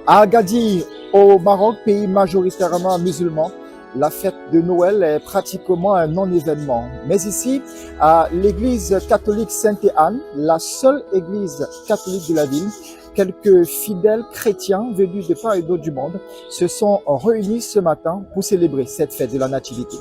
À Agadir, au Maroc, pays majoritairement musulman, la fête de Noël est pratiquement un non-événement. Mais ici, à l'église catholique Sainte-Anne, la seule église catholique de la ville, quelques fidèles chrétiens venus de part et d'autre du monde se sont réunis ce matin pour célébrer cette fête de la Nativité.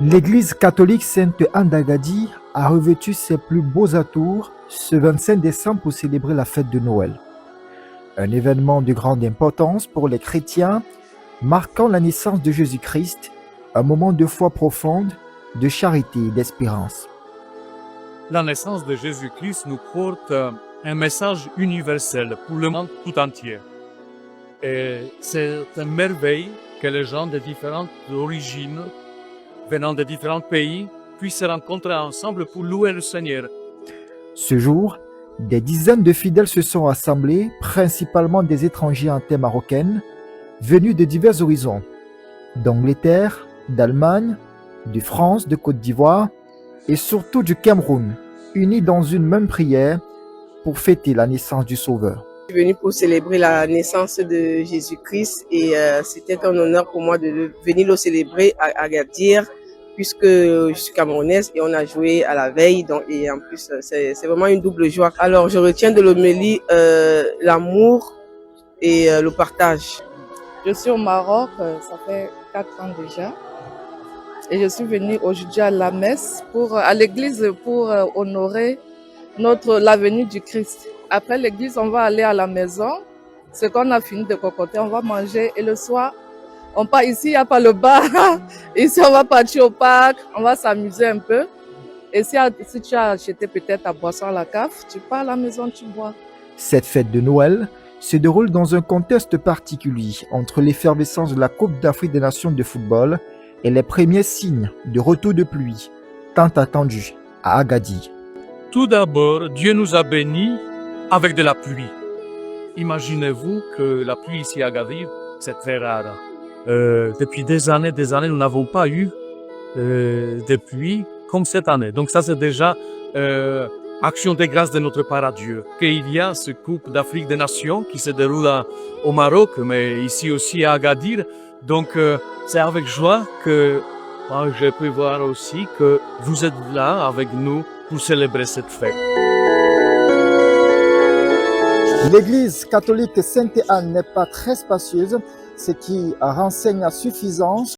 L'église catholique Sainte-Anne d'Agadir a revêtu ses plus beaux atours ce 25 décembre pour célébrer la fête de Noël. Un événement de grande importance pour les chrétiens, marquant la naissance de Jésus-Christ, un moment de foi profonde, de charité et d'espérance. La naissance de Jésus-Christ nous porte un message universel pour le monde tout entier. Et c'est une merveille que les gens de différentes origines, venant de différents pays, puissent se rencontrer ensemble pour louer le Seigneur. Ce jour, des dizaines de fidèles se sont rassemblés, principalement des étrangers en terre marocaine, venus de divers horizons, d'Angleterre, d'Allemagne, de France, de Côte d'Ivoire et surtout du Cameroun, unis dans une même prière pour fêter la naissance du Sauveur. Je suis venue pour célébrer la naissance de Jésus-Christ et c'était un honneur pour moi de venir le célébrer à Agadir, puisque je suis camerounaise et on a joué à la veille, donc, et en plus c'est vraiment une double joie. Alors je retiens de l'homélie l'amour et le partage. Je suis au Maroc, ça fait 4 ans déjà. Et je suis venue aujourd'hui à la messe à l'église pour honorer la venue du Christ. Après l'église, on va aller à la maison. Ce qu'on a fini de cocoter, on va manger. Et le soir, on part ici, il n'y a pas le bar. Ici, on va partir au parc, on va s'amuser un peu. Et si tu as acheté peut-être ta boisson à la cave, tu pars à la maison, tu bois. Cette fête de Noël se déroule dans un contexte particulier entre l'effervescence de la Coupe d'Afrique des Nations de football et les premiers signes de retour de pluie, tant attendus à Agadir. Tout d'abord, Dieu nous a bénis avec de la pluie. Imaginez-vous que la pluie ici à Agadir, c'est très rare. Depuis des années, nous n'avons pas eu de pluie comme cette année. Donc ça, c'est déjà action de grâce de notre part à Dieu. Qu'il y a ce Coupe d'Afrique des Nations qui se déroule au Maroc, mais ici aussi à Agadir. Donc c'est avec joie que je peux voir aussi que vous êtes là avec nous pour célébrer cette fête. L'église catholique Sainte-Anne n'est pas très spacieuse, ce qui renseigne à suffisance